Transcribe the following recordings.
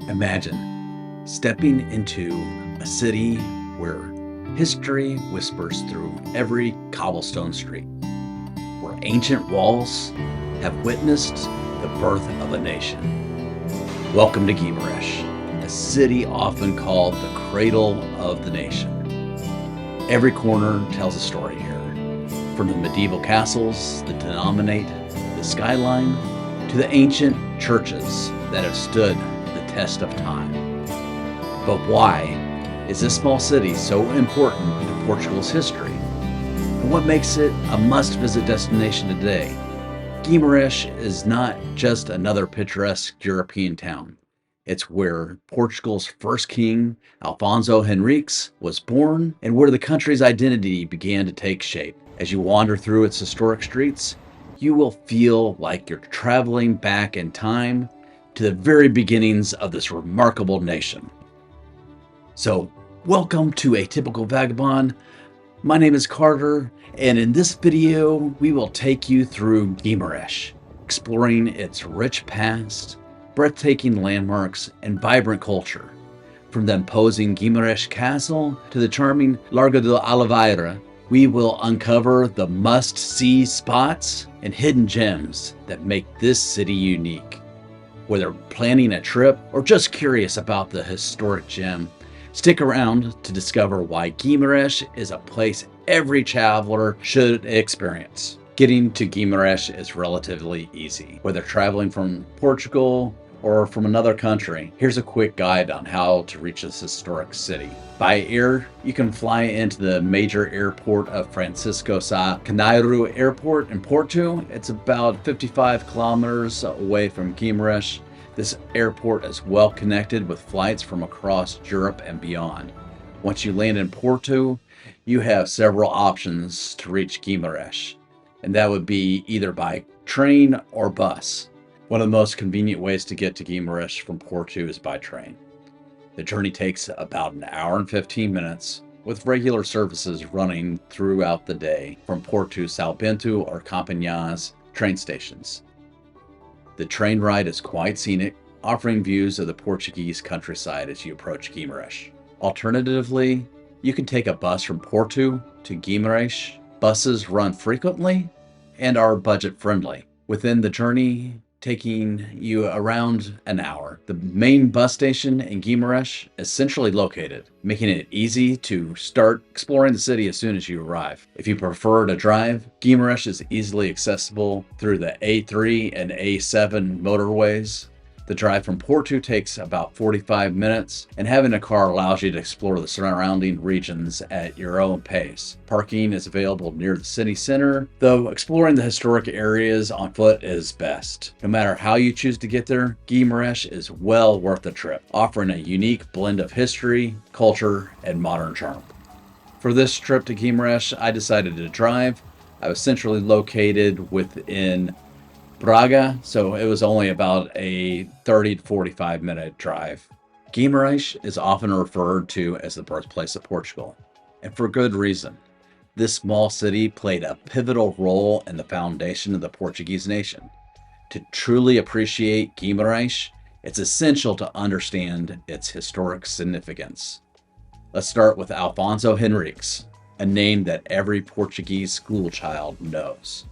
Imagine stepping into a city where history whispers through every cobblestone street, where ancient walls have witnessed the birth of a nation. Welcome to Guimarães, a city often called the cradle of the nation. Every corner tells a story here, from the medieval castles that dominate the skyline to the ancient churches that have stood the test of time. But why is this small city so important to Portugal's history? And what makes it a must-visit destination today? Guimarães is not just another picturesque European town. It's where Portugal's first king, Alfonso Henriques, was born and where the country's identity began to take shape. As you wander through its historic streets, you will feel like you're traveling back in time to the very beginnings of this remarkable nation. So, welcome to Atypical Vagabond. My name is Carter, and in this video, we will take you through Guimarães, exploring its rich past, breathtaking landmarks, and vibrant culture. From the imposing Guimarães Castle to the charming Largo da Oliveira, we will uncover the must-see spots and hidden gems that make this city unique. Whether planning a trip or just curious about the historic gem, stick around to discover why Guimarães is a place every traveler should experience. Getting to Guimarães is relatively easy. Whether traveling from Portugal or from another country, here's a quick guide on how to reach this historic city. By air, you can fly into the major airport of Francisco Sá Carneiro Airport in Porto. It's about 55 kilometers away from Guimarães. This airport is well connected with flights from across Europe and beyond. Once you land in Porto, you have several options to reach Guimarães, and that would be either by train or bus. One of the most convenient ways to get to Guimarães from Porto is by train. The journey takes about an hour and 15 minutes, with regular services running throughout the day from Porto, São Bento, or Campinas train stations. The train ride is quite scenic, offering views of the Portuguese countryside as you approach Guimarães. Alternatively, you can take a bus from Porto to Guimarães. Buses run frequently and are budget-friendly. Within the journey, taking you around an hour. The main bus station in Guimarães is centrally located, making it easy to start exploring the city as soon as you arrive. If you prefer to drive, Guimarães is easily accessible through the A3 and A7 motorways. The drive from Porto takes about 45 minutes, and having a car allows you to explore the surrounding regions at your own pace. Parking is available near the city center, though exploring the historic areas on foot is best. No matter how you choose to get there, Guimarães is well worth the trip, offering a unique blend of history, culture, and modern charm. For this trip to Guimarães, I decided to drive. I was centrally located within Braga, so it was only about a 30 to 45 minute drive. Guimarães is often referred to as the birthplace of Portugal, and for good reason. This small city played a pivotal role in the foundation of the Portuguese nation. To truly appreciate Guimarães, it's essential to understand its historic significance. Let's start with Alfonso Henriques, a name that every Portuguese schoolchild knows.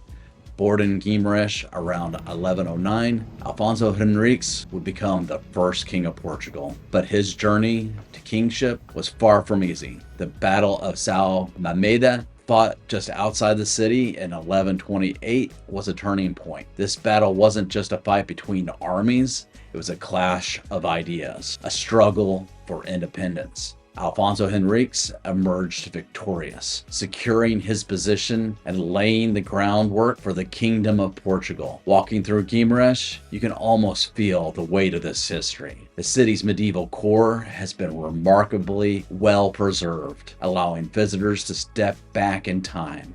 Born in Guimarães around 1109, Alfonso Henriques would become the first king of Portugal. But his journey to kingship was far from easy. The Battle of São Miguel, fought just outside the city in 1128, was a turning point. This battle wasn't just a fight between armies, it was a clash of ideas, a struggle for independence. Alfonso Henriques emerged victorious, securing his position and laying the groundwork for the Kingdom of Portugal. Walking through Guimarães, you can almost feel the weight of this history. The city's medieval core has been remarkably well preserved, allowing visitors to step back in time.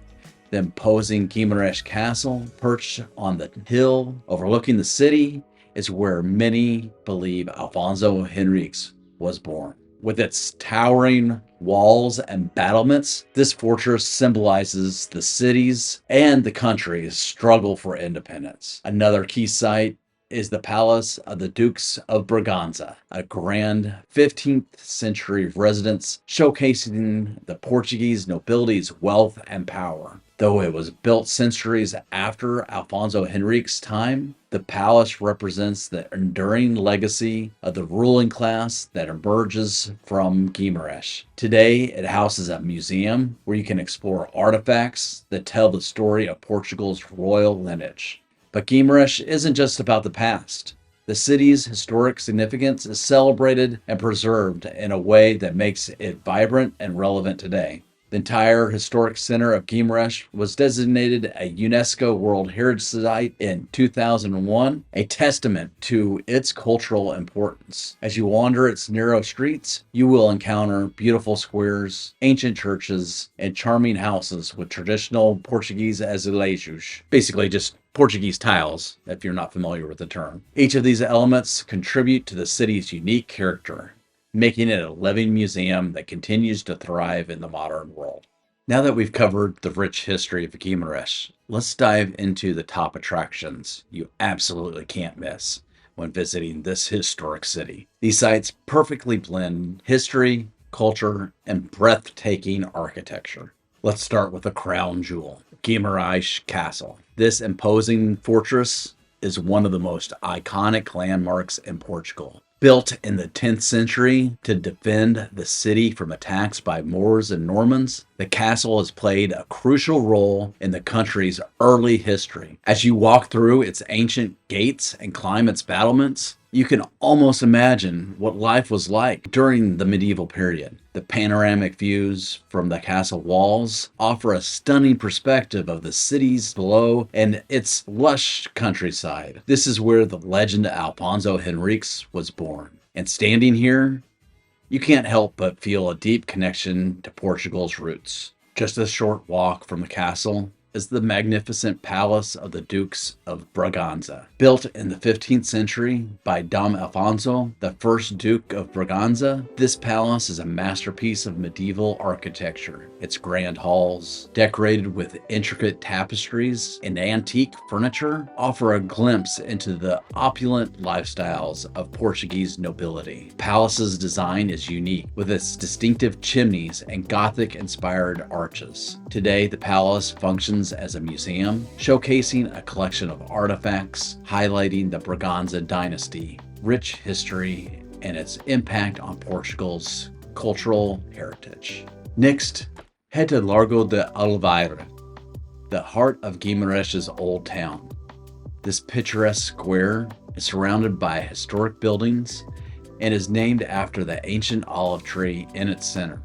The imposing Guimarães Castle, perched on the hill overlooking the city, is where many believe Alfonso Henriques was born. With its towering walls and battlements, this fortress symbolizes the city's and the country's struggle for independence. Another key site is the Palace of the Dukes of Braganza, a grand 15th century residence showcasing the Portuguese nobility's wealth and power. Though it was built centuries after Alfonso Henrique's time, the palace represents the enduring legacy of the ruling class that emerges from Guimarães. Today, it houses a museum where you can explore artifacts that tell the story of Portugal's royal lineage. But Guimarães isn't just about the past. The city's historic significance is celebrated and preserved in a way that makes it vibrant and relevant today. The entire historic center of Guimarães was designated a UNESCO World Heritage Site in 2001, a testament to its cultural importance. As you wander its narrow streets, you will encounter beautiful squares, ancient churches, and charming houses with traditional Portuguese azulejos, basically just Portuguese tiles, if you're not familiar with the term. Each of these elements contribute to the city's unique character, making it a living museum that continues to thrive in the modern world. Now that we've covered the rich history of Guimarães, let's dive into the top attractions you absolutely can't miss when visiting this historic city. These sites perfectly blend history, culture, and breathtaking architecture. Let's start with the crown jewel, Guimarães Castle. This imposing fortress is one of the most iconic landmarks in Portugal. Built in the 10th century to defend the city from attacks by Moors and Normans, the castle has played a crucial role in the country's early history. As you walk through its ancient gates and climb its battlements, you can almost imagine what life was like during the medieval period. The panoramic views from the castle walls offer a stunning perspective of the cities below and its lush countryside. This is where the legend Alfonso Henriques was born. And standing here, you can't help but feel a deep connection to Portugal's roots. Just a short walk from the castle is the magnificent Palace of the Dukes of Braganza. Built in the 15th century by Dom Alfonso, the first Duke of Braganza, this palace is a masterpiece of medieval architecture. Its grand halls, decorated with intricate tapestries and antique furniture, offer a glimpse into the opulent lifestyles of Portuguese nobility. The palace's design is unique, with its distinctive chimneys and Gothic-inspired arches. Today, the palace functions as a museum, showcasing a collection of artifacts highlighting the Braganza dynasty, rich history, and its impact on Portugal's cultural heritage. Next, head to Largo da Oliveira, the heart of Guimarães' old town. This picturesque square is surrounded by historic buildings and is named after the ancient olive tree in its center.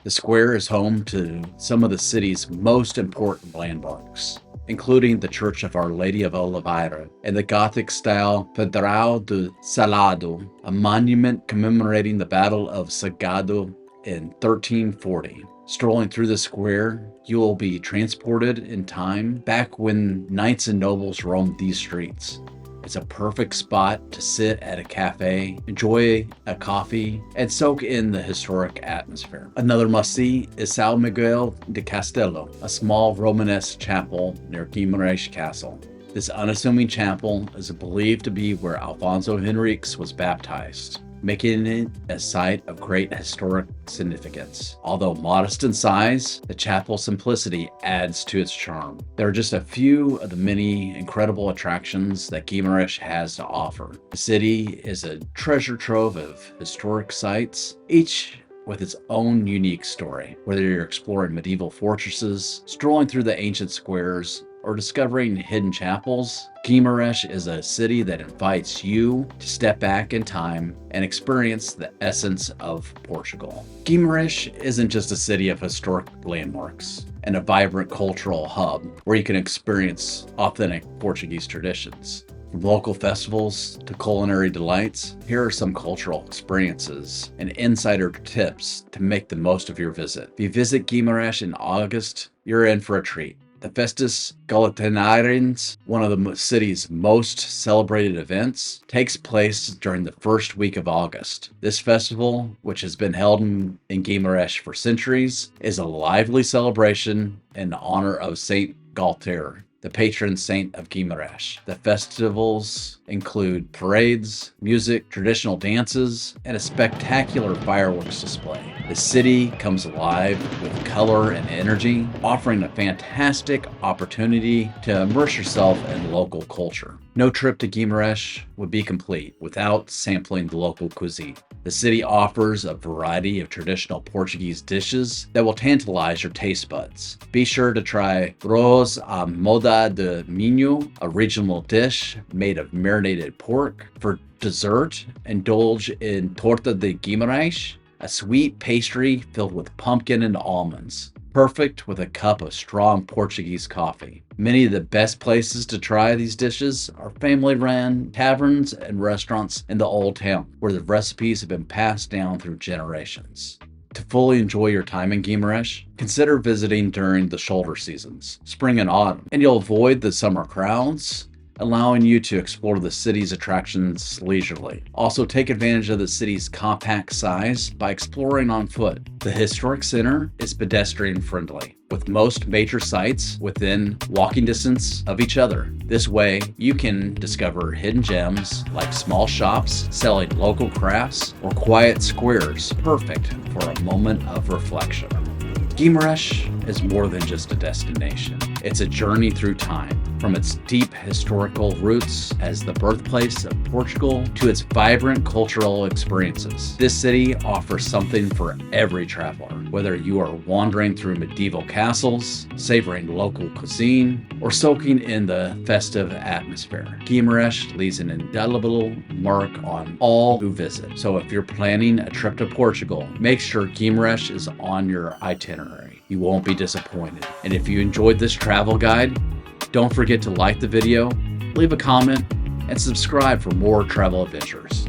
The square is home to some of the city's most important landmarks, including the Church of Our Lady of Oliveira and the Gothic-style Pedral do Salado, a monument commemorating the Battle of Sagado in 1340. Strolling through the square, you will be transported in time back when knights and nobles roamed these streets. It's a perfect spot to sit at a cafe, enjoy a coffee, and soak in the historic atmosphere. Another must-see is São Miguel de Castelo, a small Romanesque chapel near Guimarães Castle. This unassuming chapel is believed to be where Alfonso Henriques was baptized, making it a site of great historic significance. Although modest in size, the chapel's simplicity adds to its charm. There are just a few of the many incredible attractions that Guimarães has to offer. The city is a treasure trove of historic sites, each with its own unique story. Whether you're exploring medieval fortresses, strolling through the ancient squares, or discovering hidden chapels, Guimarães is a city that invites you to step back in time and experience the essence of Portugal. Guimarães isn't just a city of historic landmarks and a vibrant cultural hub where you can experience authentic Portuguese traditions. From local festivals to culinary delights, here are some cultural experiences and insider tips to make the most of your visit. If you visit Guimarães in August, you're in for a treat. The Festas Gaultanirenses, one of the city's most celebrated events, takes place during the first week of August. This festival, which has been held in Guimarães for centuries, is a lively celebration in honor of Saint Galter, the patron saint of Guimaraes. The festivals include parades, music, traditional dances, and a spectacular fireworks display. The city comes alive with color and energy, offering a fantastic opportunity to immerse yourself in local culture. No trip to Guimarães would be complete without sampling the local cuisine. The city offers a variety of traditional Portuguese dishes that will tantalize your taste buds. Be sure to try arroz à moda de minho, a regional dish made of marinated pork. For dessert, indulge in torta de Guimarães, a sweet pastry filled with pumpkin and almonds, perfect with a cup of strong Portuguese coffee. Many of the best places to try these dishes are family-run taverns and restaurants in the Old Town, where the recipes have been passed down through generations. To fully enjoy your time in Guimarães, consider visiting during the shoulder seasons, spring and autumn, and you'll avoid the summer crowds, allowing you to explore the city's attractions leisurely. Also, take advantage of the city's compact size by exploring on foot. The historic center is pedestrian friendly, with most major sites within walking distance of each other. This way, you can discover hidden gems like small shops selling local crafts or quiet squares, perfect for a moment of reflection. Guimarães is more than just a destination. It's a journey through time, from its deep historical roots as the birthplace of Portugal to its vibrant cultural experiences. This city offers something for every traveler, whether you are wandering through medieval castles, savoring local cuisine, or soaking in the festive atmosphere. Guimarães leaves an indelible mark on all who visit. So if you're planning a trip to Portugal, make sure Guimarães is on your itinerary. You won't be disappointed. And if you enjoyed this travel guide, don't forget to like the video, leave a comment, and subscribe for more travel adventures.